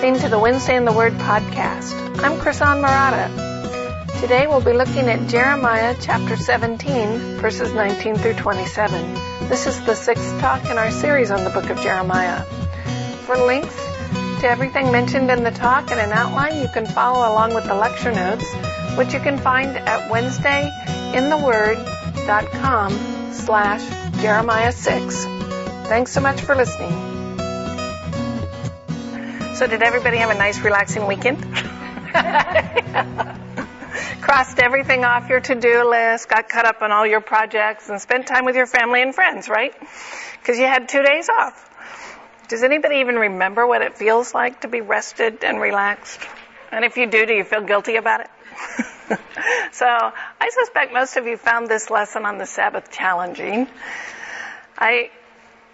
listening to the Wednesday in the Word podcast. I'm Chrisanne Murata. Today we'll be looking at Jeremiah chapter 17, verses 19 through 27. This is the sixth talk in our series on the book of Jeremiah. For links to everything mentioned in the talk and an outline, you can follow along with the lecture notes, which you can find at wednesdayintheword.com/Jeremiah6. Thanks so much for listening. So did everybody have a nice relaxing weekend? Crossed everything off your to-do list, got caught up on all your projects, and spent time with your family and friends, right? Because you had 2 days off. Does anybody even remember what it feels like to be rested and relaxed? And if you do you feel guilty about it? So I suspect most of you found this lesson on the Sabbath challenging. I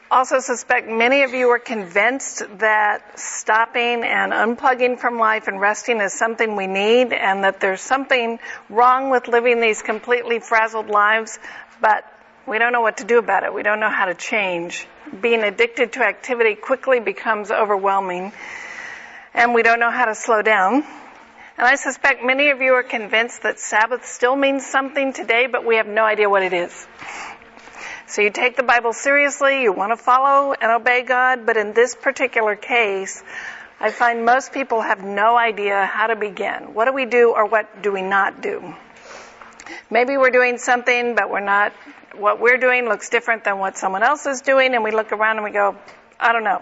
also suspect many of you are convinced that stopping and unplugging from life and resting is something we need, and that there's something wrong with living these completely frazzled lives, but we don't know what to do about it. We don't know how to change. Being addicted to activity quickly becomes overwhelming, and we don't know how to slow down. And I suspect many of you are convinced that Sabbath still means something today, but we have no idea what it is. So you take the Bible seriously, you want to follow and obey God, but in this particular case, I find most people have no idea how to begin. What do we do or what do we not do? Maybe we're doing something, but what we're doing looks different than what someone else is doing, and we look around and we go, I don't know.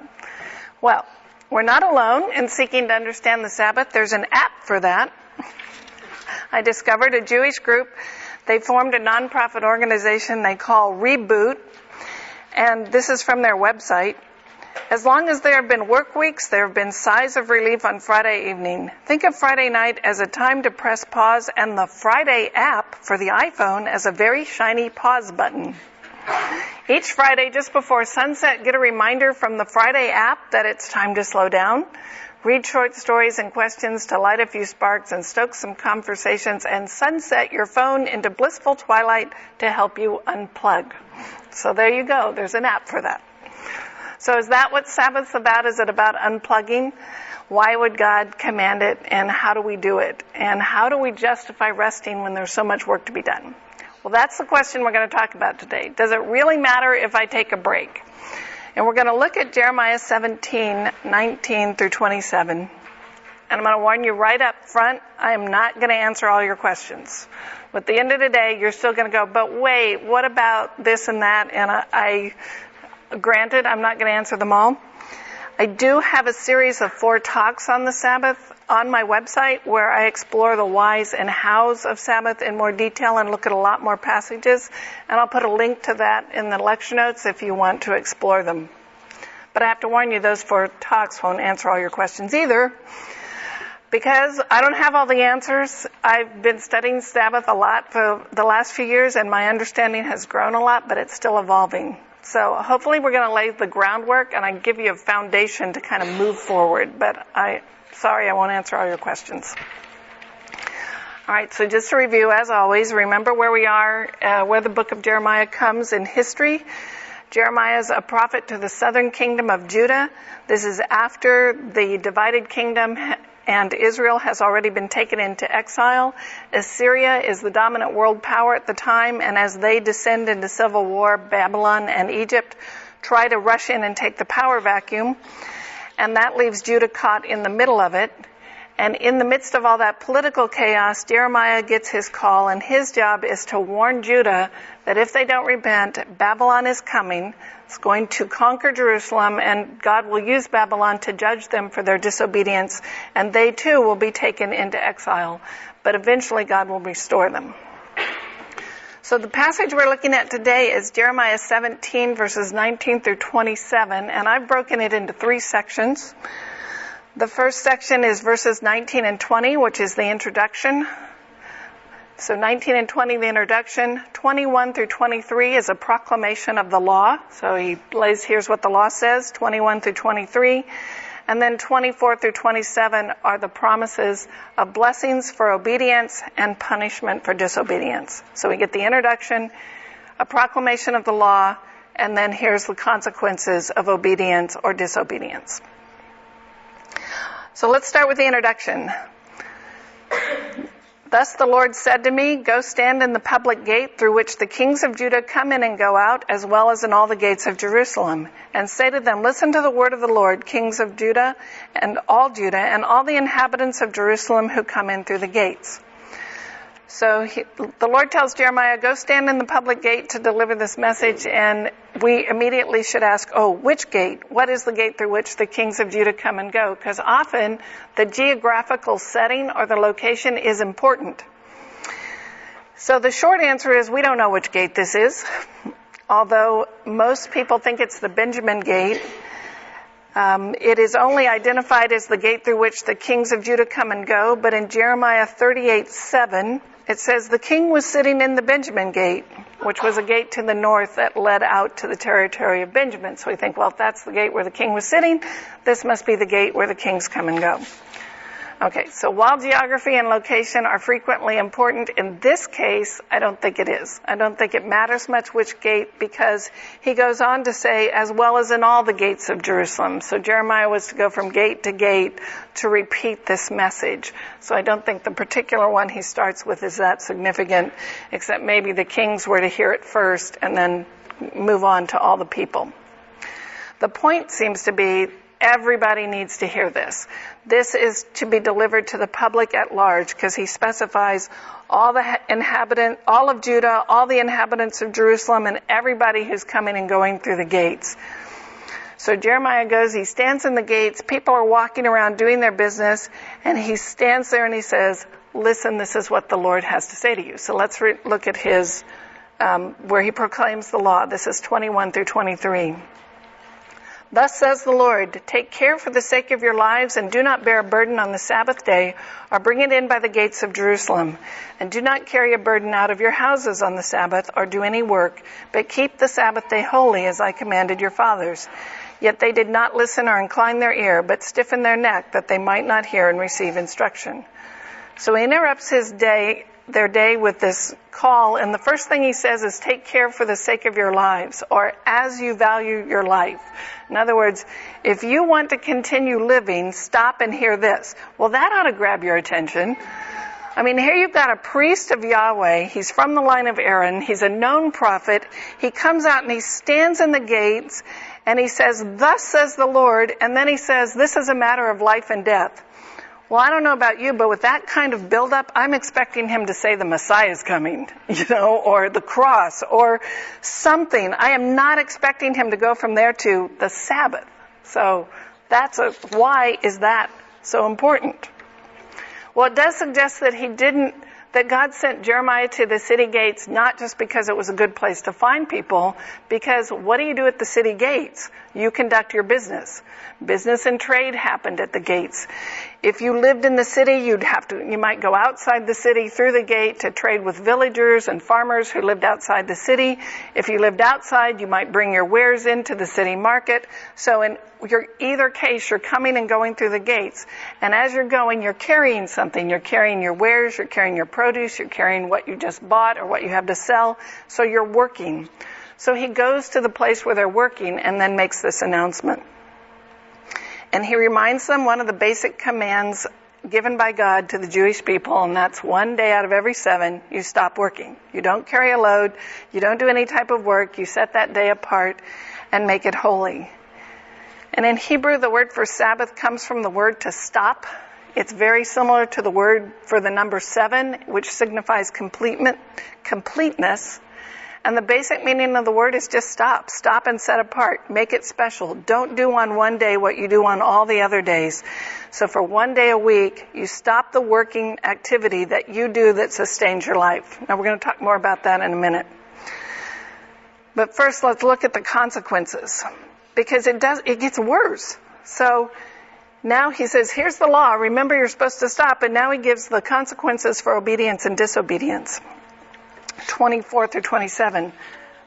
Well, we're not alone in seeking to understand the Sabbath. There's an app for that. I discovered a Jewish group. They formed a nonprofit organization they call Reboot, and this is from their website. As long as there have been work weeks, there have been sighs of relief on Friday evening. Think of Friday night as a time to press pause, and the Friday app for the iPhone as a very shiny pause button. Each Friday, just before sunset, get a reminder from the Friday app that it's time to slow down. Read short stories and questions to light a few sparks and stoke some conversations, and sunset your phone into blissful twilight to help you unplug. So there you go. There's an app for that. So is that what Sabbath's about? Is it about unplugging? Why would God command it, and how do we do it? And how do we justify resting when there's so much work to be done? Well, that's the question we're going to talk about today. Does it really matter if I take a break? And we're going to look at Jeremiah 17, 19 through 27. And I'm going to warn you right up front, I am not going to answer all your questions. But at the end of the day, you're still going to go, but wait, what about this and that? And granted, I'm not going to answer them all. I do have a series of 4 talks on the Sabbath on my website where I explore the whys and hows of Sabbath in more detail and look at a lot more passages. And I'll put a link to that in the lecture notes if you want to explore them. But I have to warn you, those 4 talks won't answer all your questions either, because I don't have all the answers. I've been studying Sabbath a lot for the last few years, and my understanding has grown a lot, but it's still evolving. So hopefully we're going to lay the groundwork, and I give you a foundation to kind of move forward. But sorry, I won't answer all your questions. All right, so just to review, as always, remember where we are, where the book of Jeremiah comes in history. Jeremiah is a prophet to the southern kingdom of Judah. This is after the divided kingdom and Israel has already been taken into exile. Assyria is the dominant world power at the time, and as they descend into civil war, Babylon and Egypt try to rush in and take the power vacuum, and that leaves Judah caught in the middle of it. And in the midst of all that political chaos, Jeremiah gets his call, and his job is to warn Judah that if they don't repent, Babylon is coming. It's going to conquer Jerusalem, and God will use Babylon to judge them for their disobedience, and they too will be taken into exile. But eventually God will restore them. So the passage we're looking at today is Jeremiah 17, verses 19 through 27, and I've broken it into 3 sections. The first section is verses 19 and 20, which is the introduction. So 19 and 20, the introduction. 21 through 23 is a proclamation of the law. So here's what the law says, 21 through 23. And then 24 through 27 are the promises of blessings for obedience and punishment for disobedience. So we get the introduction, a proclamation of the law, and then here's the consequences of obedience or disobedience. So let's start with the introduction. Thus the Lord said to me, go stand in the public gate through which the kings of Judah come in and go out, as well as in all the gates of Jerusalem. And say to them, listen to the word of the Lord, kings of Judah, and all the inhabitants of Jerusalem who come in through the gates. So the Lord tells Jeremiah, go stand in the public gate to deliver this message, and we immediately should ask, which gate? What is the gate through which the kings of Judah come and go? Because often the geographical setting or the location is important. So the short answer is we don't know which gate this is, although most people think it's the Benjamin gate. It is only identified as the gate through which the kings of Judah come and go, but in Jeremiah 38:7, it says the king was sitting in the Benjamin gate, which was a gate to the north that led out to the territory of Benjamin. So we think, well, if that's the gate where the king was sitting, this must be the gate where the kings come and go. Okay, so while geography and location are frequently important, in this case, I don't think it is. I don't think it matters much which gate, because he goes on to say, as well as in all the gates of Jerusalem. So Jeremiah was to go from gate to gate to repeat this message. So I don't think the particular one he starts with is that significant, except maybe the kings were to hear it first and then move on to all the people. The point seems to be everybody needs to hear this. This is to be delivered to the public at large, because he specifies all of Judah, all the inhabitants of Jerusalem, and everybody who's coming and going through the gates. So Jeremiah goes, he stands in the gates, people are walking around doing their business, and he stands there and he says, listen, this is what the Lord has to say to you. So let's look at his, where he proclaims the law. This is 21 through 23. Thus says the Lord, take care for the sake of your lives, and do not bear a burden on the Sabbath day, or bring it in by the gates of Jerusalem. And do not carry a burden out of your houses on the Sabbath, or do any work, but keep the Sabbath day holy, as I commanded your fathers. Yet they did not listen or incline their ear, but stiffened their neck, that they might not hear and receive instruction. So he interrupts their day with this call, and the first thing he says is take care for the sake of your lives, or as you value your life. In other words, if you want to continue living, stop and hear this. Well, that ought to grab your attention. I mean, here you've got a priest of Yahweh. He's from the line of Aaron. He's a known prophet. He comes out and he stands in the gates and he says, thus says the Lord, and then he says, this is a matter of life and death. Well, I don't know about you, but with that kind of buildup, I'm expecting him to say the Messiah is coming, or the cross, or something. I am not expecting him to go from there to the Sabbath. So why is that so important? Well, it does suggest that God sent Jeremiah to the city gates not just because it was a good place to find people, because what do you do at the city gates? You conduct your business. Business and trade happened at the gates. If you lived in the city, you might go outside the city through the gate to trade with villagers and farmers who lived outside the city. If you lived outside, you might bring your wares into the city market. So in either case, you're coming and going through the gates. And as you're going, you're carrying something. You're carrying your wares, you're carrying your produce, you're carrying what you just bought or what you have to sell. So you're working. So he goes to the place where they're working and then makes this announcement. And he reminds them one of the basic commands given by God to the Jewish people, and that's 1 day out of every 7, you stop working. You don't carry a load. You don't do any type of work. You set that day apart and make it holy. And in Hebrew, the word for Sabbath comes from the word to stop. It's very similar to the word for the number 7, which signifies completeness. And the basic meaning of the word is just stop. Stop and set apart. Make it special. Don't do on one day what you do on all the other days. So for 1 day a week, you stop the working activity that you do that sustains your life. Now we're going to talk more about that in a minute. But first, let's look at the consequences, because it gets worse. So now he says, here's the law. Remember, you're supposed to stop. And now he gives the consequences for obedience and disobedience. 24 through 27.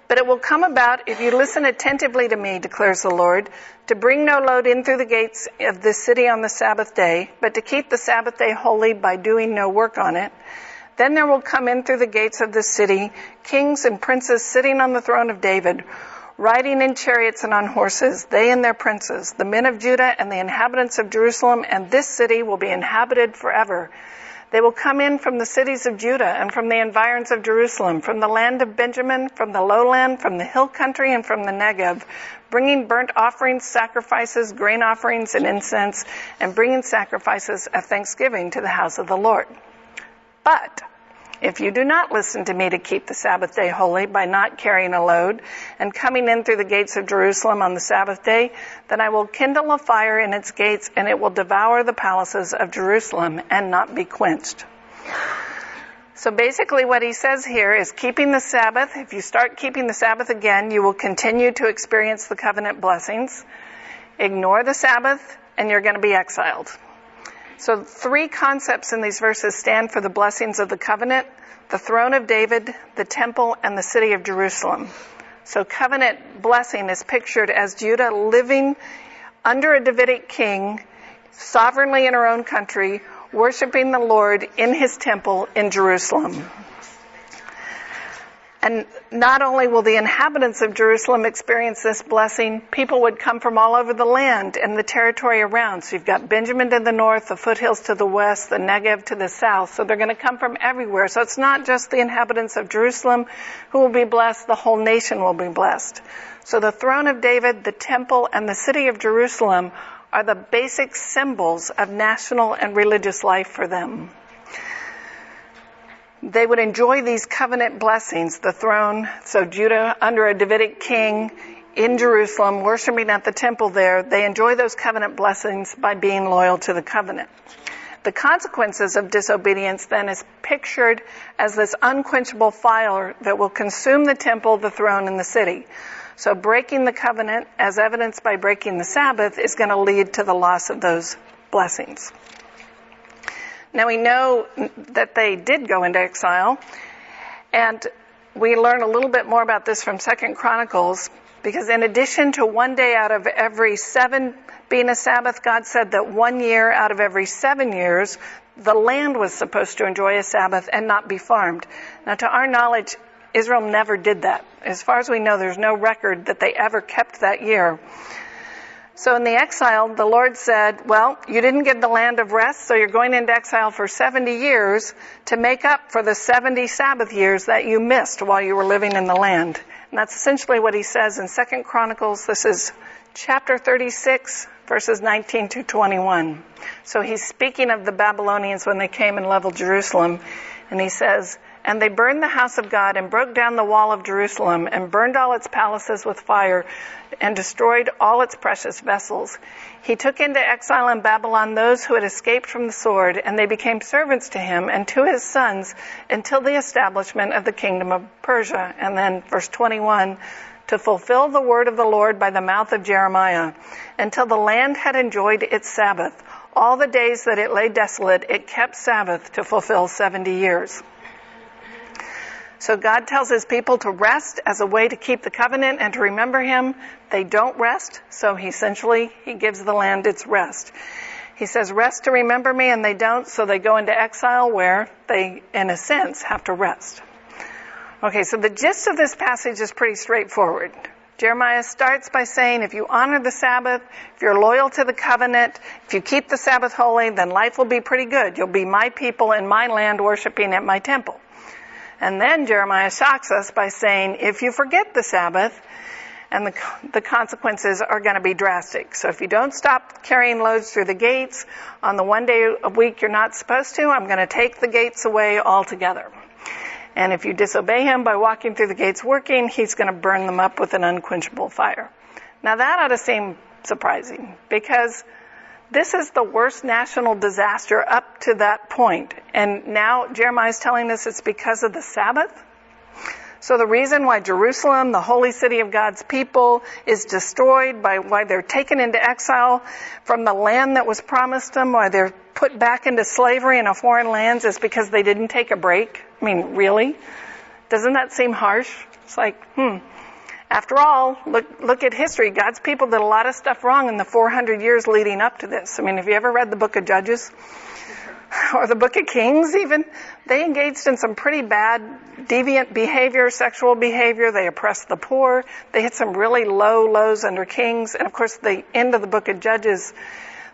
But it will come about, if you listen attentively to me, declares the Lord, to bring no load in through the gates of this city on the Sabbath day, but to keep the Sabbath day holy by doing no work on it. Then there will come in through the gates of this city kings and princes sitting on the throne of David, riding in chariots and on horses, they and their princes, the men of Judah and the inhabitants of Jerusalem, and this city will be inhabited forever. They will come in from the cities of Judah and from the environs of Jerusalem, from the land of Benjamin, from the lowland, from the hill country, and from the Negev, bringing burnt offerings, sacrifices, grain offerings, and incense, and bringing sacrifices of thanksgiving to the house of the Lord. But if you do not listen to me to keep the Sabbath day holy by not carrying a load and coming in through the gates of Jerusalem on the Sabbath day, then I will kindle a fire in its gates, and it will devour the palaces of Jerusalem and not be quenched. So basically what he says here is keeping the Sabbath. If you start keeping the Sabbath again, you will continue to experience the covenant blessings. Ignore the Sabbath, and you're going to be exiled. So 3 concepts in these verses stand for the blessings of the covenant: the throne of David, the temple, and the city of Jerusalem. So covenant blessing is pictured as Judah living under a Davidic king, sovereignly in her own country, worshiping the Lord in his temple in Jerusalem. And not only will the inhabitants of Jerusalem experience this blessing, people would come from all over the land and the territory around. So you've got Benjamin to the north, the foothills to the west, the Negev to the south. So they're going to come from everywhere. So it's not just the inhabitants of Jerusalem who will be blessed, the whole nation will be blessed. So the throne of David, the temple, and the city of Jerusalem are the basic symbols of national and religious life for them. They would enjoy these covenant blessings, the throne, so Judah under a Davidic king in Jerusalem, worshiping at the temple there. They enjoy those covenant blessings by being loyal to the covenant. The consequences of disobedience then is pictured as this unquenchable fire that will consume the temple, the throne, and the city. So breaking the covenant, as evidenced by breaking the Sabbath, is going to lead to the loss of those blessings. Now we know that they did go into exile, and we learn a little bit more about this from 2 Chronicles, because in addition to 1 day out of every 7 being a Sabbath, God said that 1 year out of every 7 years, the land was supposed to enjoy a Sabbath and not be farmed. Now to our knowledge, Israel never did that. As far as we know, there's no record that they ever kept that year. So in the exile, the Lord said, well, you didn't get the land of rest, so you're going into exile for 70 years to make up for the 70 Sabbath years that you missed while you were living in the land. And that's essentially what he says in 2 Chronicles. This is chapter 36, verses 19 to 21. So he's speaking of the Babylonians when they came and leveled Jerusalem. And he says, and they burned the house of God and broke down the wall of Jerusalem and burned all its palaces with fire and destroyed all its precious vessels. He took into exile in Babylon those who had escaped from the sword, and they became servants to him and to his sons until the establishment of the kingdom of Persia. And then verse 21, to fulfill the word of the Lord by the mouth of Jeremiah, until the land had enjoyed its Sabbath. All the days that it lay desolate, it kept Sabbath to fulfill 70 years. So God tells his people to rest as a way to keep the covenant and to remember him. They don't rest, so he gives the land its rest. He says, rest to remember me, and they don't, so they go into exile where they, in a sense, have to rest. Okay, so the gist of this passage is pretty straightforward. Jeremiah starts by saying, if you honor the Sabbath, if you're loyal to the covenant, if you keep the Sabbath holy, then life will be pretty good. You'll be my people in my land worshiping at my temple. And then Jeremiah shocks us by saying, if you forget the Sabbath, and the consequences are going to be drastic. So if you don't stop carrying loads through the gates on the 1 day a week you're not supposed to, I'm going to take the gates away altogether. And if you disobey him by walking through the gates working, he's going to burn them up with an unquenchable fire. Now that ought to seem surprising, because this is the worst national disaster up to that point. And now Jeremiah is telling us it's because of the Sabbath. So the reason why Jerusalem, the holy city of God's people, is destroyed, why they're taken into exile from the land that was promised them, why they're put back into slavery in a foreign land, is because they didn't take a break. I mean, really? Doesn't that seem harsh? It's like, After all, look at history. God's people did a lot of stuff wrong in the 400 years leading up to this. I mean, have you ever read the book of Judges? or the book of Kings even, they engaged in some pretty bad deviant behavior, sexual behavior. They oppressed the poor. They hit some really low lows under kings. And of course, the end of the book of Judges,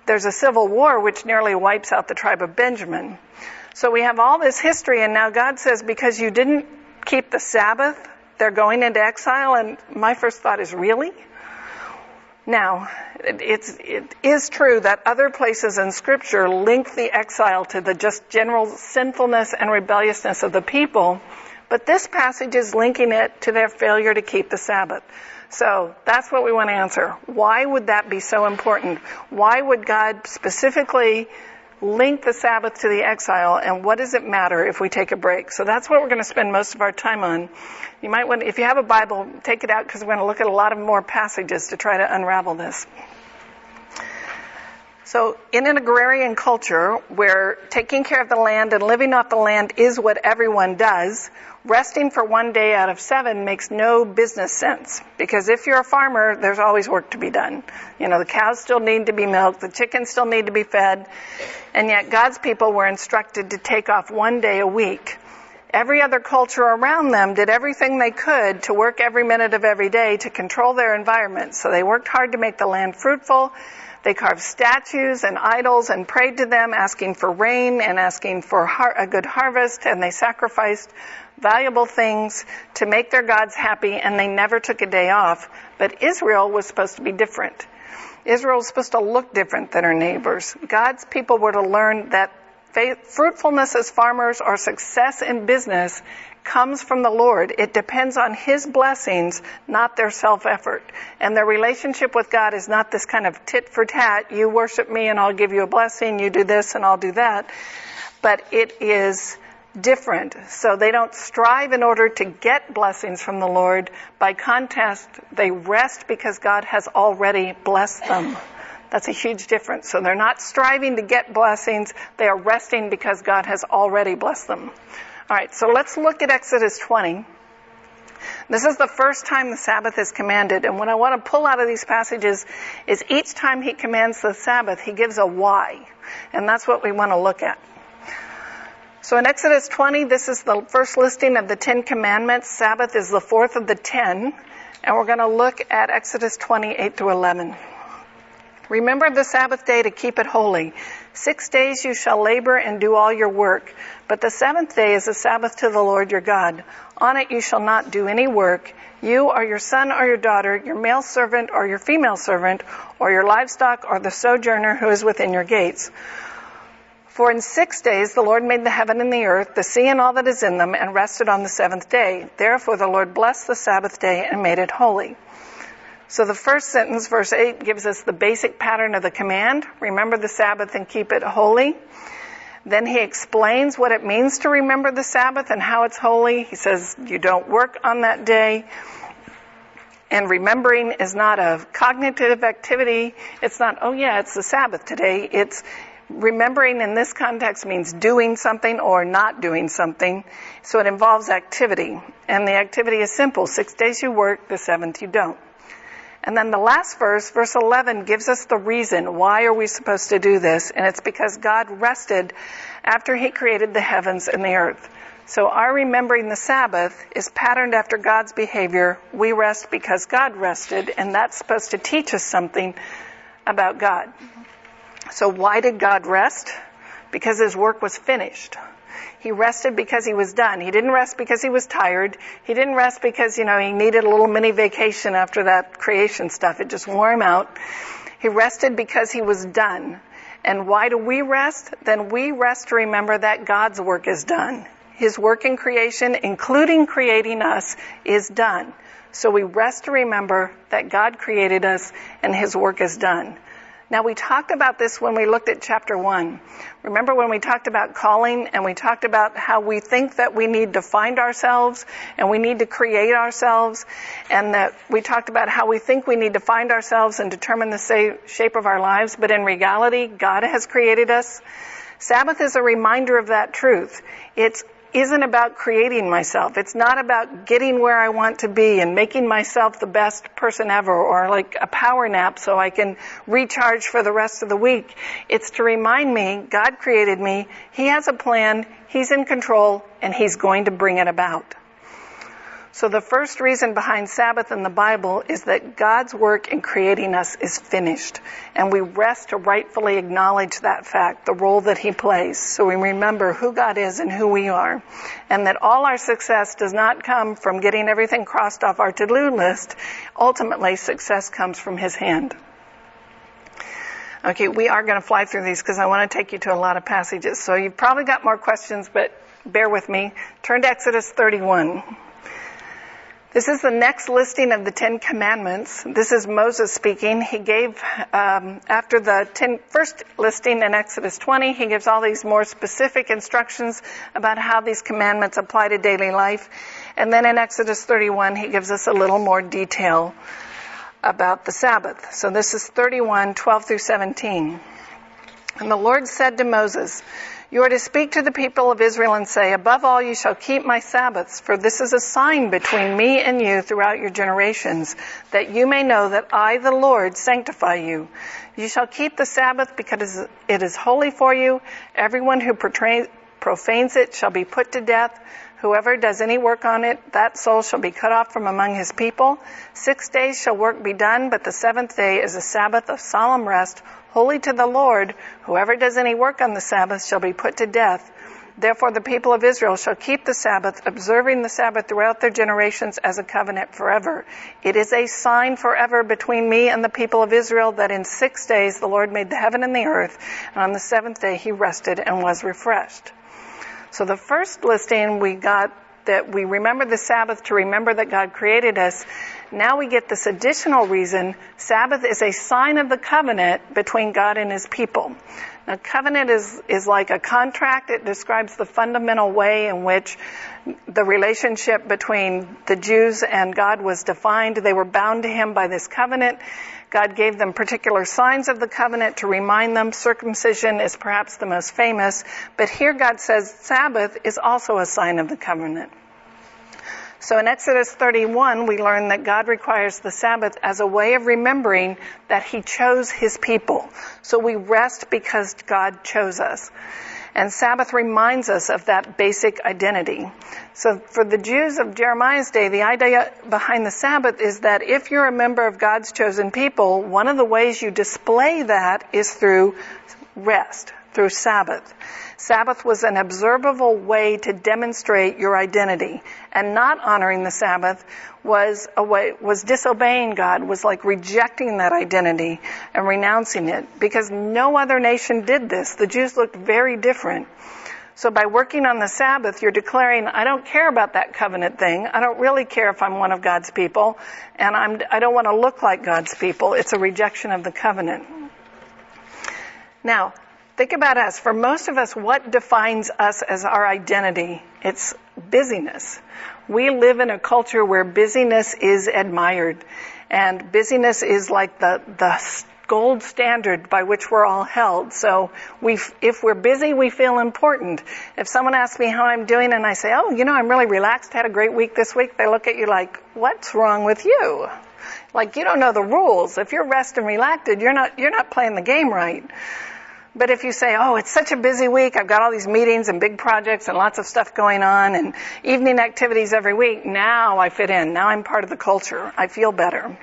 there's a civil war which nearly wipes out the tribe of Benjamin. So we have all this history, and now God says, because you didn't keep the Sabbath, they're going into exile. And my first thought is, really? Now, it is true that other places in Scripture link the exile to the just general sinfulness and rebelliousness of the people, but this passage is linking it to their failure to keep the Sabbath. So that's what we want to answer. Why would that be so important? Why would God specifically link the Sabbath to the exile, and what does it matter if we take a break? So that's what we're going to spend most of our time on. You might want, if you have a Bible, take it out, because we're going to look at a lot of more passages to try to unravel this. So in an agrarian culture where taking care of the land and living off the land is what everyone does, resting for one day out of 7 makes no business sense. Because if you're a farmer, there's always work to be done. You know, the cows still need to be milked, the chickens still need to be fed, and yet God's people were instructed to take off one day a week. Every other culture around them did everything they could to work every minute of every day to control their environment. So they worked hard to make the land fruitful. They carved statues and idols and prayed to them, asking for rain and asking for a good harvest, and they sacrificed valuable things to make their gods happy, and they never took a day off. But Israel was supposed to be different. Israel was supposed to look different than her neighbors. God's people were to learn that fruitfulness as farmers or success in business comes from the Lord. It depends on His blessings, not their self-effort. And their relationship with God is not this kind of tit for tat, you worship me and I'll give you a blessing, you do this and I'll do that. But it is different. So they don't strive in order to get blessings from the Lord. By contrast, they rest because God has already blessed them. That's a huge difference. So they're not striving to get blessings. They are resting because God has already blessed them. All right, so let's look at Exodus 20. This is the first time the Sabbath is commanded. And what I want to pull out of these passages is each time He commands the Sabbath, He gives a why. And that's what we want to look at. So in Exodus 20, this is the first listing of the 10 commandments. Sabbath is the fourth of the 10. And we're going to look at Exodus 20, 8 through 11. Remember the Sabbath day to keep it holy. 6 days you shall labor and do all your work. But the 7th day is a Sabbath to the Lord your God. On it you shall not do any work. You or your son or your daughter, your male servant or your female servant, or your livestock or the sojourner who is within your gates. For in 6 days the Lord made the heaven and the earth, the sea and all that is in them, and rested on the 7th day. Therefore the Lord blessed the Sabbath day and made it holy. So the first sentence, verse 8, gives us the basic pattern of the command. Remember the Sabbath and keep it holy. Then He explains what it means to remember the Sabbath and how it's holy. He says you don't work on that day. And remembering is not a cognitive activity. It's not, oh yeah, it's the Sabbath today. It's remembering in this context means doing something or not doing something. So it involves activity. And the activity is simple. 6 days you work, the 7th you don't. And then the last verse, verse 11, gives us the reason. Why are we supposed to do this? And it's because God rested after He created the heavens and the earth. So our remembering the Sabbath is patterned after God's behavior. We rest because God rested, and that's supposed to teach us something about God. So why did God rest? Because His work was finished. He rested because He was done. He didn't rest because He was tired. He didn't rest because, He needed a little mini vacation after that creation stuff. It just wore Him out. He rested because He was done. And why do we rest? Then we rest to remember that God's work is done. His work in creation, including creating us, is done. So we rest to remember that God created us and His work is done. Now, we talked about this when we looked at chapter 1. Remember when we talked about calling and we talked about how we think that we need to find ourselves and we need to create ourselves, and that we talked about how we think we need to find ourselves and determine the shape of our lives, but in reality, God has created us. Sabbath is a reminder of that truth. It's isn't about creating myself. It's not about getting where I want to be and making myself the best person ever, or like a power nap so I can recharge for the rest of the week. It's to remind me, God created me, He has a plan, He's in control, and He's going to bring it about. So the first reason behind Sabbath in the Bible is that God's work in creating us is finished. And we rest to rightfully acknowledge that fact, the role that He plays. So we remember who God is and who we are. And that all our success does not come from getting everything crossed off our to-do list. Ultimately, success comes from His hand. Okay, we are going to fly through these because I want to take you to a lot of passages. So you've probably got more questions, but bear with me. Turn to Exodus 31. This is the next listing of the 10 Commandments. This is Moses speaking. He gave, after the first listing in Exodus 20, he gives all these more specific instructions about how these commandments apply to daily life. And then in Exodus 31, he gives us a little more detail about the Sabbath. So this is 31, 12 through 17. And the Lord said to Moses, "You are to speak to the people of Israel and say, 'Above all you shall keep my Sabbaths, for this is a sign between me and you throughout your generations, that you may know that I, the Lord, sanctify you. You shall keep the Sabbath because it is holy for you. Everyone who profanes it shall be put to death. Whoever does any work on it, that soul shall be cut off from among his people. 6 days shall work be done, but the seventh day is a Sabbath of solemn rest, holy to the Lord. Whoever does any work on the Sabbath shall be put to death. Therefore the people of Israel shall keep the Sabbath, observing the Sabbath throughout their generations as a covenant forever. It is a sign forever between me and the people of Israel that in 6 days the Lord made the heaven and the earth, and on the seventh day He rested and was refreshed.'" So the first listing we got that we remember the Sabbath to remember that God created us. Now we get this additional reason. Sabbath is a sign of the covenant between God and His people. Now, covenant is like a contract. It describes the fundamental way in which the relationship between the Jews and God was defined. They were bound to Him by this covenant. God gave them particular signs of the covenant to remind them. Circumcision is perhaps the most famous. But here God says Sabbath is also a sign of the covenant. So in Exodus 31, we learn that God requires the Sabbath as a way of remembering that He chose His people. So we rest because God chose us. And Sabbath reminds us of that basic identity. So for the Jews of Jeremiah's day, the idea behind the Sabbath is that if you're a member of God's chosen people, one of the ways you display that is through rest, through Sabbath. Sabbath was an observable way to demonstrate your identity. And not honoring the Sabbath was disobeying God, was like rejecting that identity and renouncing it. Because no other nation did this. The Jews looked very different. So by working on the Sabbath, you're declaring, I don't care about that covenant thing. I don't really care if I'm one of God's people. And I don't want to look like God's people. It's a rejection of the covenant. Now, think about us. For most of us, what defines us as our identity? It's busyness. We live in a culture where busyness is admired. And busyness is like the gold standard by which we're all held. So if we're busy, we feel important. If someone asks me how I'm doing and I say, oh, I'm really relaxed, had a great week this week, they look at you like, what's wrong with you? Like, you don't know the rules. If you're rested and relaxed, you're not playing the game right. But if you say, oh, it's such a busy week, I've got all these meetings and big projects and lots of stuff going on and evening activities every week, now I fit in. Now I'm part of the culture. I feel better.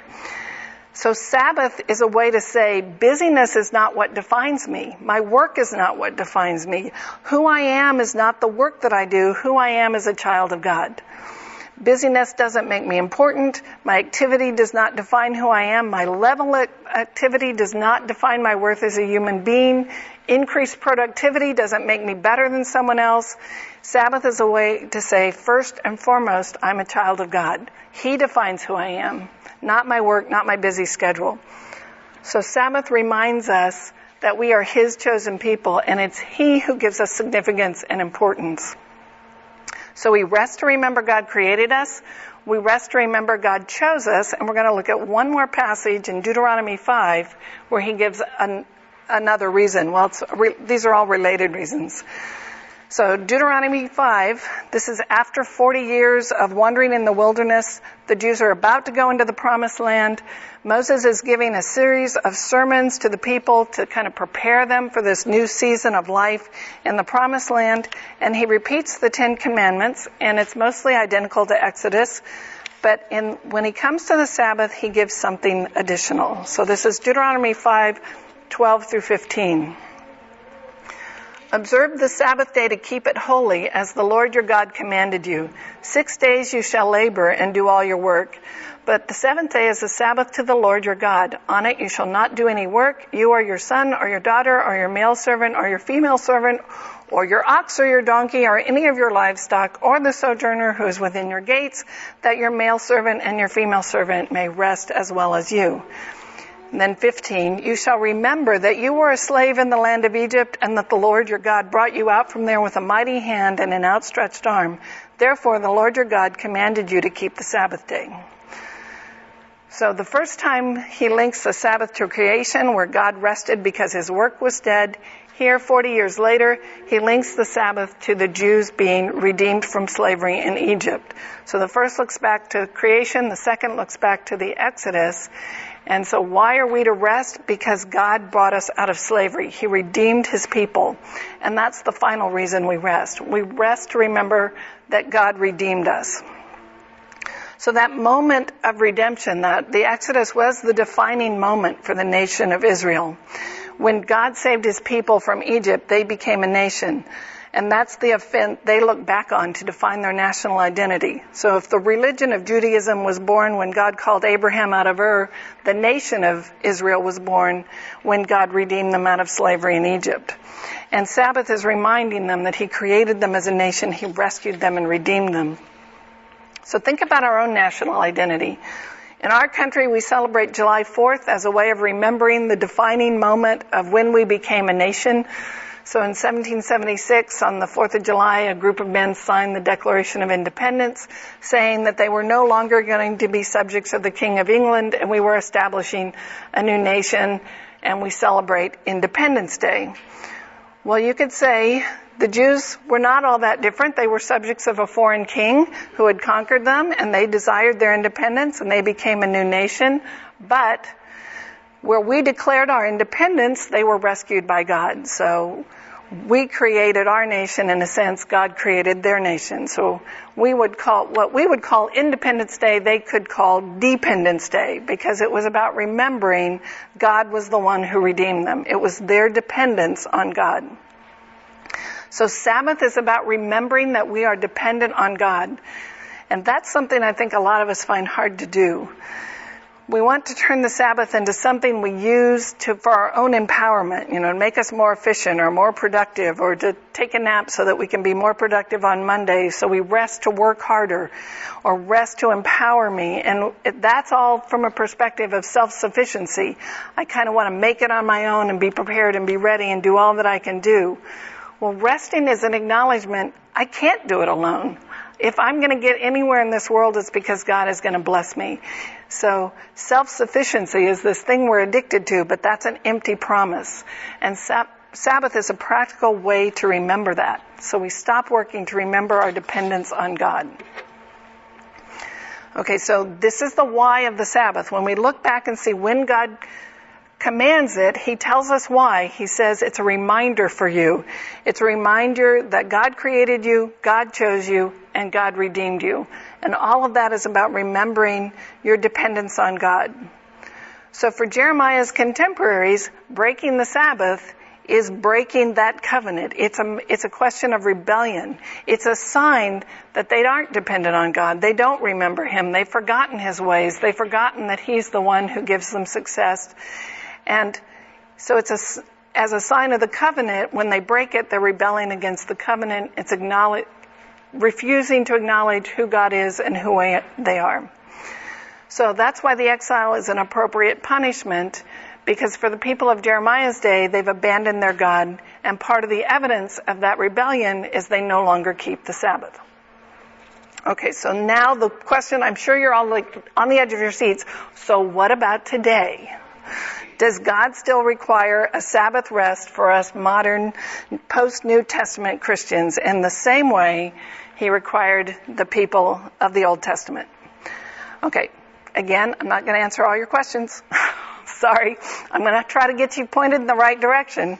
So Sabbath is a way to say busyness is not what defines me. My work is not what defines me. Who I am is not the work that I do. Who I am is a child of God. Busyness doesn't make me important. My activity does not define who I am. My level of activity does not define my worth as a human being. Increased productivity doesn't make me better than someone else. Sabbath is a way to say, first and foremost, I'm a child of God. He defines who I am, not my work, not my busy schedule. So Sabbath reminds us that we are His chosen people, and it's He who gives us significance and importance. So we rest to remember God created us. We rest to remember God chose us. And we're going to look at one more passage in Deuteronomy 5 where He gives another reason. Well, these are all related reasons. So Deuteronomy 5, this is after 40 years of wandering in the wilderness. The Jews are about to go into the promised land. Moses is giving a series of sermons to the people to kind of prepare them for this new season of life in the promised land. And he repeats the 10 commandments, and it's mostly identical to Exodus. But when he comes to the Sabbath, he gives something additional. So this is Deuteronomy 5, 12 through 15. Observe the Sabbath day to keep it holy, as the Lord your God commanded you. 6 days you shall labor and do all your work. But the seventh day is a Sabbath to the Lord your God. On it you shall not do any work, you or your son or your daughter or your male servant or your female servant or your ox or your donkey or any of your livestock or the sojourner who is within your gates, that your male servant and your female servant may rest as well as you. And then 15, you shall remember that you were a slave in the land of Egypt, and that the Lord your God brought you out from there with a mighty hand and an outstretched arm. Therefore the Lord your God commanded you to keep the Sabbath day. So the first time he links the Sabbath to creation, where God rested because his work was dead. Here, 40 years later, he links the Sabbath to the Jews being redeemed from slavery in Egypt. So the first looks back to creation, the second looks back to the Exodus. And so why are we to rest? Because God brought us out of slavery. He redeemed his people. And that's the final reason we rest. We rest to remember that God redeemed us. So that moment of redemption, that the Exodus was the defining moment for the nation of Israel. When God saved his people from Egypt, they became a nation. And that's the event they look back on to define their national identity. So if the religion of Judaism was born when God called Abraham out of Ur, the nation of Israel was born when God redeemed them out of slavery in Egypt. And Sabbath is reminding them that he created them as a nation, he rescued them and redeemed them. So think about our own national identity. In our country, we celebrate July 4th as a way of remembering the defining moment of when we became a nation. So in 1776, on the 4th of July, a group of men signed the Declaration of Independence, saying that they were no longer going to be subjects of the King of England, and we were establishing a new nation, and we celebrate Independence Day. Well, you could say the Jews were not all that different. They were subjects of a foreign king who had conquered them, and they desired their independence, and they became a new nation. But where we declared our independence, they were rescued by God. So we created our nation. In a sense, God created their nation. So what we would call Independence Day, they could call Dependence Day, because it was about remembering God was the one who redeemed them. It was their dependence on God. So Sabbath is about remembering that we are dependent on God. And that's something I think a lot of us find hard to do. We want to turn the Sabbath into something we use for our own empowerment, to make us more efficient or more productive, or to take a nap so that we can be more productive on Monday. So we rest to work harder, or rest to empower me. And that's all from a perspective of self-sufficiency. I kind of want to make it on my own and be prepared and be ready and do all that I can do. Well, resting is an acknowledgement, I can't do it alone. If I'm going to get anywhere in this world, it's because God is going to bless me. So self-sufficiency is this thing we're addicted to, but that's an empty promise. And Sabbath is a practical way to remember that. So we stop working to remember our dependence on God. Okay, so this is the why of the Sabbath. When we look back and see when God commands it, he tells us why. He says it's a reminder for you. It's a reminder that God created you, God chose you, and God redeemed you. And all of that is about remembering your dependence on God. So for Jeremiah's contemporaries, breaking the Sabbath is breaking that covenant. It's a question of rebellion. It's a sign that they aren't dependent on God. They don't remember him. They've forgotten his ways. They've forgotten that he's the one who gives them success. And so it's as a sign of the covenant, when they break it, they're rebelling against the covenant. It's refusing to acknowledge who God is and who they are. So that's why the exile is an appropriate punishment, because for the people of Jeremiah's day, they've abandoned their God, and part of the evidence of that rebellion is they no longer keep the Sabbath. Okay, so now the question, I'm sure you're all on the edge of your seats, so what about today? Does God still require a Sabbath rest for us modern, post-New Testament Christians in the same way he required the people of the Old Testament? Okay, again, I'm not going to answer all your questions. Sorry. I'm going to try to get you pointed in the right direction.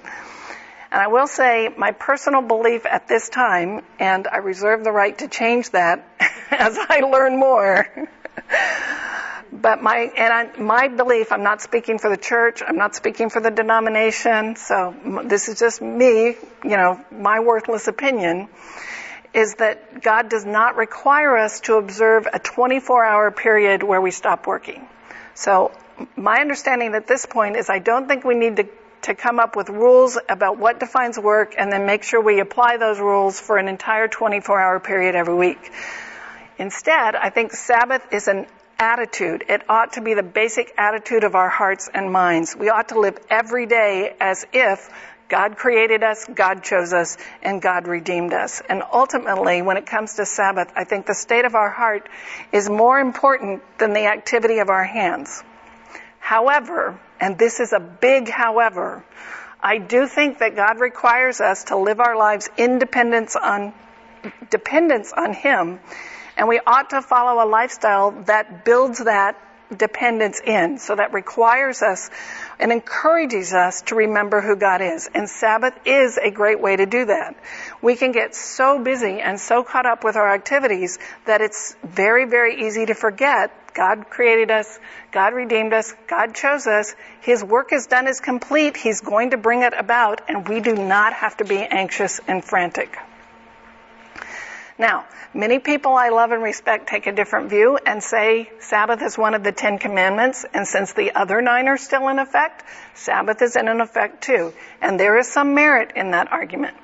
And I will say my personal belief at this time, and I reserve the right to change that as I learn more. But my belief, I'm not speaking for the church, I'm not speaking for the denomination, so this is just me, my worthless opinion, is that God does not require us to observe a 24-hour period where we stop working. So my understanding at this point is I don't think we need to come up with rules about what defines work and then make sure we apply those rules for an entire 24-hour period every week. Instead, I think Sabbath is an attitude. It ought to be the basic attitude of our hearts and minds. We ought to live every day as if God created us, God chose us, and God redeemed us. And ultimately, when it comes to Sabbath, I think the state of our heart is more important than the activity of our hands. However, and this is a big however, I do think that God requires us to live our lives in dependence on Him, and we ought to follow a lifestyle that builds that dependence in. So that requires us and encourages us to remember who God is. And Sabbath is a great way to do that. We can get so busy and so caught up with our activities that it's very, very easy to forget God created us, God redeemed us, God chose us, His work is done, is complete, He's going to bring it about, and we do not have to be anxious and frantic. Now, many people I love and respect take a different view and say Sabbath is one of the 10 Commandments, and since the other 9 are still in effect, Sabbath is in effect too. And there is some merit in that argument.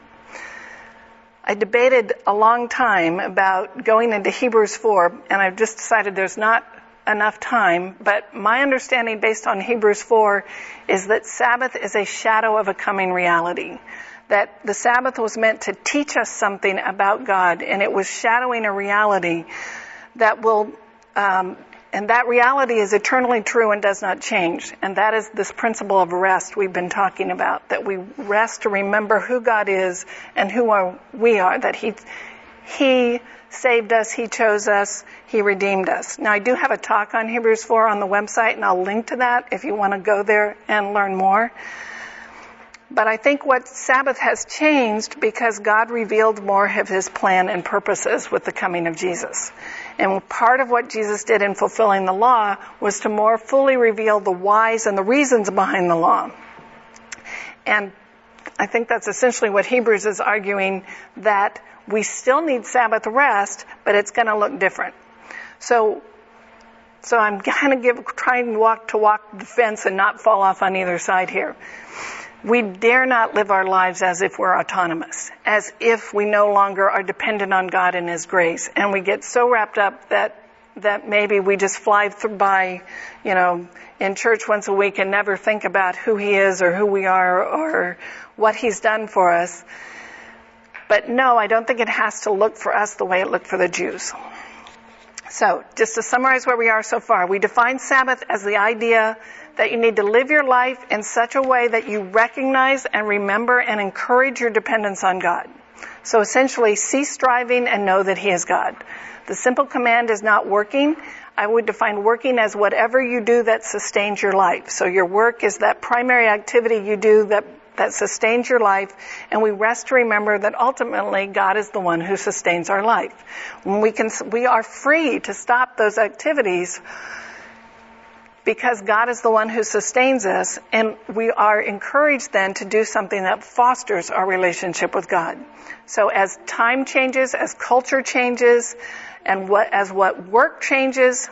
I debated a long time about going into Hebrews 4, and I've just decided there's not enough time, but my understanding based on Hebrews 4 is that Sabbath is a shadow of a coming reality. That the Sabbath was meant to teach us something about God, and it was shadowing a reality that will, and that reality is eternally true and does not change. And that is this principle of rest we've been talking about, that we rest to remember who God is and who we are, that He saved us, He chose us, He redeemed us. Now, I do have a talk on Hebrews 4 on the website, and I'll link to that if you want to go there and learn more. But I think what Sabbath has changed because God revealed more of His plan and purposes with the coming of Jesus. And part of what Jesus did in fulfilling the law was to more fully reveal the whys and the reasons behind the law. And I think that's essentially what Hebrews is arguing, that we still need Sabbath rest, but it's going to look different. So I'm kind of trying to walk the fence and not fall off on either side here. We dare not live our lives as if we're autonomous, as if we no longer are dependent on God and His grace. And we get so wrapped up that maybe we just fly by, in church once a week and never think about who He is or who we are or what He's done for us. But no, I don't think it has to look for us the way it looked for the Jews. So, just to summarize where we are so far, we define Sabbath as the idea that you need to live your life in such a way that you recognize and remember and encourage your dependence on God. So essentially, cease striving and know that He is God. The simple command is not working. I would define working as whatever you do that sustains your life. So your work is that primary activity you do that sustains your life, and we rest to remember that ultimately God is the one who sustains our life. When we are free to stop those activities because God is the one who sustains us, and we are encouraged then to do something that fosters our relationship with God. So as time changes, as culture changes, and as what work changes,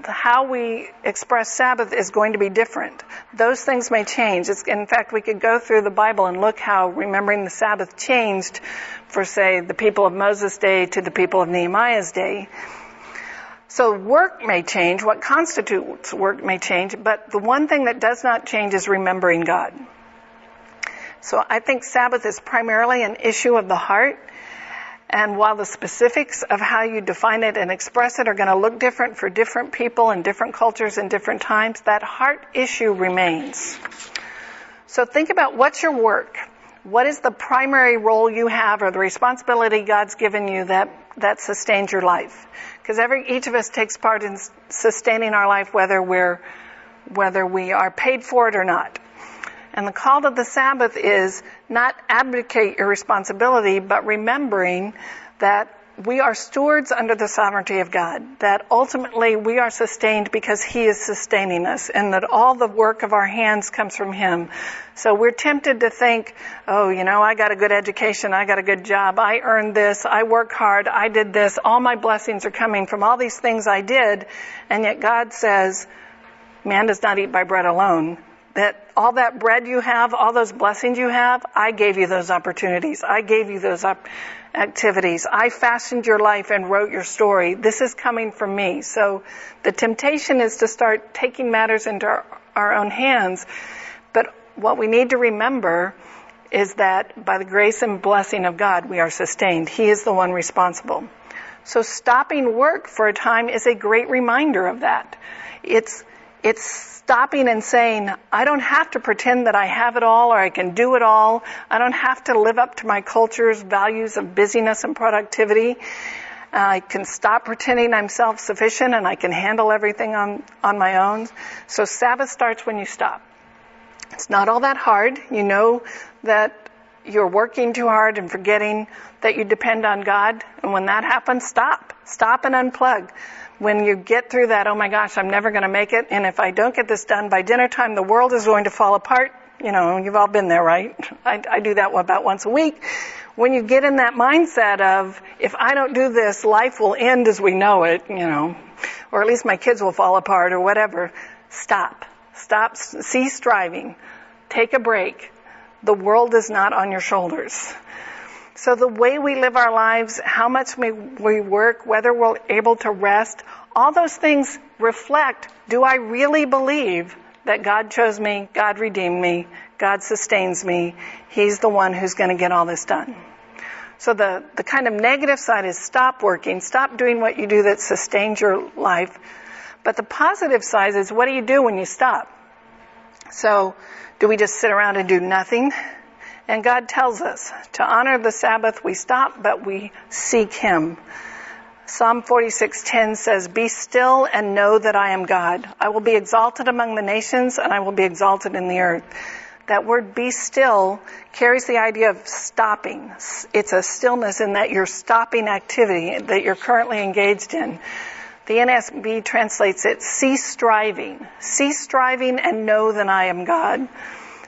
how we express Sabbath is going to be different. Those things may change. In fact, we could go through the Bible and look how remembering the Sabbath changed for, say, the people of Moses' day to the people of Nehemiah's day. So work may change, what constitutes work may change, but the one thing that does not change is remembering God. So I think Sabbath is primarily an issue of the heart, And while the specifics of how you define it and express it are going to look different for different people and different cultures and different times, that heart issue remains. So think about what's your work? What is the primary role you have or the responsibility God's given you that sustains your life? Because each of us takes part in sustaining our life whether we are paid for it or not. And the call to the Sabbath is not abdicate your responsibility, but remembering that we are stewards under the sovereignty of God, that ultimately we are sustained because He is sustaining us, and that all the work of our hands comes from Him. So we're tempted to think, I got a good education, I got a good job, I earned this, I work hard, I did this, all my blessings are coming from all these things I did, and yet God says, man does not eat by bread alone. That all that bread you have, all those blessings you have, I gave you those opportunities. I gave you those activities. I fashioned your life and wrote your story. This is coming from me. So the temptation is to start taking matters into our own hands. But what we need to remember is that by the grace and blessing of God, we are sustained. He is the one responsible. So stopping work for a time is a great reminder of that. It's stopping and saying, I don't have to pretend that I have it all or I can do it all. I don't have to live up to my culture's values of busyness and productivity. I can stop pretending I'm self-sufficient and I can handle everything on my own. So Sabbath starts when you stop. It's not all that hard. You know that you're working too hard and forgetting that you depend on God. And when that happens, stop. Stop and unplug. When you get through that, oh my gosh, I'm never going to make it, and if I don't get this done by dinner time, the world is going to fall apart. You've all been there, right? I do that about once a week. When you get in that mindset of, if I don't do this, life will end as we know it, or at least my kids will fall apart or whatever, stop. Stop, cease striving. Take a break. The world is not on your shoulders. So the way we live our lives, how much we work, whether we're able to rest, all those things reflect, do I really believe that God chose me, God redeemed me, God sustains me, He's the one who's going to get all this done. So the kind of negative side is stop working, stop doing what you do that sustains your life. But the positive side is, what do you do when you stop? So do we just sit around and do nothing? And God tells us to honor the Sabbath, we stop, but we seek Him. Psalm 46:10 says, be still and know that I am God. I will be exalted among the nations and I will be exalted in the earth. That word be still carries the idea of stopping. It's a stillness in that you're stopping activity that you're currently engaged in. The NSB translates it, cease striving. Cease striving and know that I am God.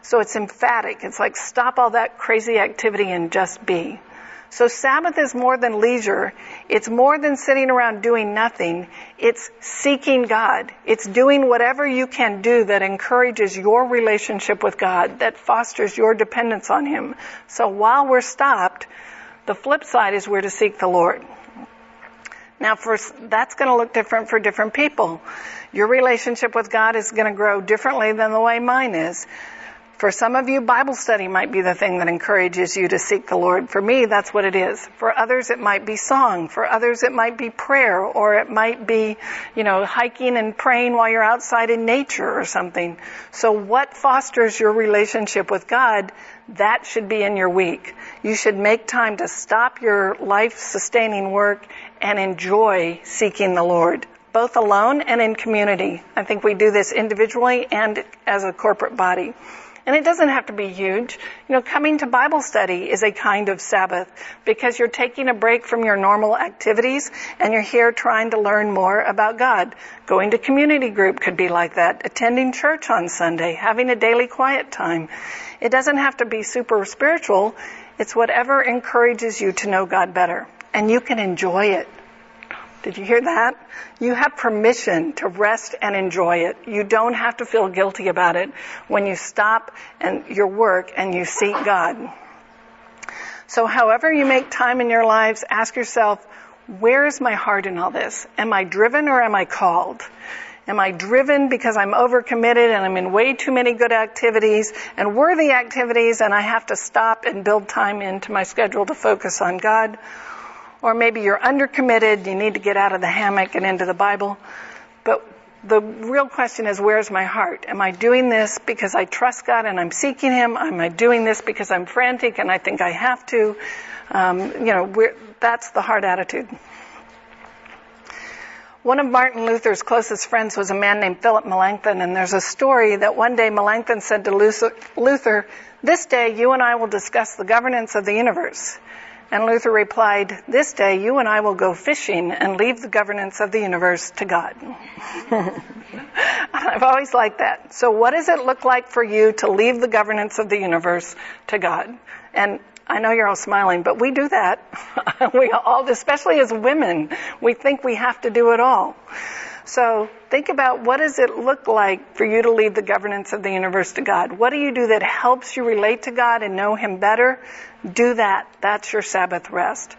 So it's emphatic. It's like stop all that crazy activity and just be. So Sabbath is more than leisure. It's more than sitting around doing nothing. It's seeking God. It's doing whatever you can do that encourages your relationship with God, that fosters your dependence on Him. So while we're stopped, the flip side is we're to seek the Lord. Now, that's going to look different for different people. Your relationship with God is going to grow differently than the way mine is. For some of you, Bible study might be the thing that encourages you to seek the Lord. For me, that's what it is. For others, it might be song. For others, it might be prayer, or it might be, hiking and praying while you're outside in nature or something. So what fosters your relationship with God, that should be in your week. You should make time to stop your life-sustaining work and enjoy seeking the Lord, both alone and in community. I think we do this individually and as a corporate body. And it doesn't have to be huge. Coming to Bible study is a kind of Sabbath because you're taking a break from your normal activities and you're here trying to learn more about God. Going to community group could be like that. Attending church on Sunday, having a daily quiet time. It doesn't have to be super spiritual. It's whatever encourages you to know God better. And you can enjoy it. Did you hear that? You have permission to rest and enjoy it. You don't have to feel guilty about it when you stop and your work and you seek God. So however you make time in your lives, ask yourself, where is my heart in all this? Am I driven or am I called? Am I driven because I'm overcommitted and I'm in way too many good activities and worthy activities and I have to stop and build time into my schedule to focus on God? Or maybe you're undercommitted, you need to get out of the hammock and into the Bible. But the real question is, where's my heart? Am I doing this because I trust God and I'm seeking Him? Am I doing this because I'm frantic and I think I have to? That's the heart attitude. One of Martin Luther's closest friends was a man named Philip Melanchthon, and there's a story that one day Melanchthon said to Luther, "This day you and I will discuss the governance of the universe." And Luther replied, "This day you and I will go fishing and leave the governance of the universe to God." I've always liked that. So what does it look like for you to leave the governance of the universe to God? And I know you're all smiling, but we do that. We all, especially as women, we think we have to do it all. So think about, what does it look like for you to leave the governance of the universe to God? What do you do that helps you relate to God and know Him better? Do that. That's your Sabbath rest.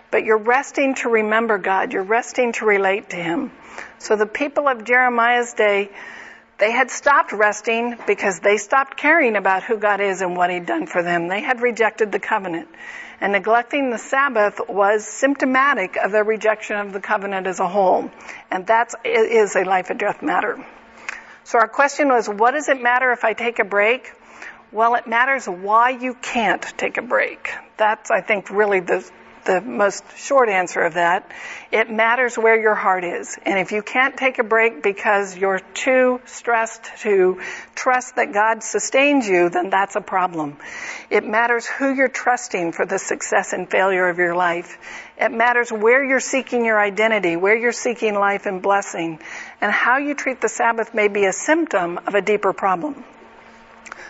But you're resting to remember God. You're resting to relate to Him. So the people of Jeremiah's day, they had stopped resting because they stopped caring about who God is and what He'd done for them. They had rejected the covenant. And neglecting the Sabbath was symptomatic of their rejection of the covenant as a whole. And that is a life and death matter. So our question was, what does it matter if I take a break? Well, it matters why you can't take a break. That's, I think, really the most short answer of that. It matters where your heart is. And if you can't take a break because you're too stressed to trust that God sustains you, then that's a problem. It matters who you're trusting for the success and failure of your life. It matters where you're seeking your identity, where you're seeking life and blessing. And how you treat the Sabbath may be a symptom of a deeper problem.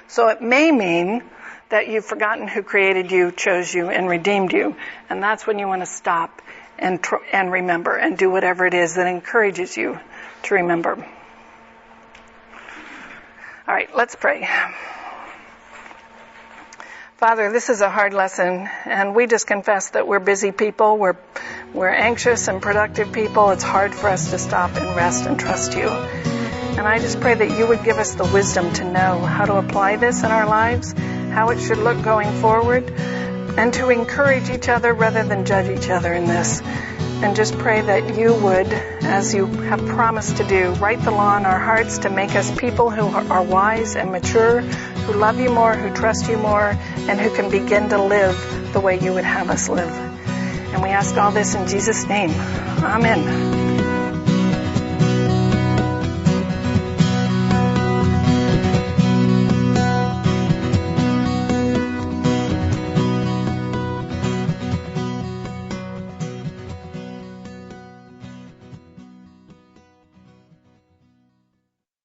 So it may mean that you've forgotten who created you, chose you, and redeemed you. And that's when you want to stop and remember and do whatever it is that encourages you to remember. All right, let's pray. Father, this is a hard lesson, and we just confess that we're busy people. We're anxious and productive people. It's hard for us to stop and rest and trust you. And I just pray that you would give us the wisdom to know how to apply this in our lives, how it should look going forward, and to encourage each other rather than judge each other in this. And just pray that you would, as you have promised to do, write the law in our hearts to make us people who are wise and mature, who love you more, who trust you more, and who can begin to live the way you would have us live. And we ask all this in Jesus' name. Amen.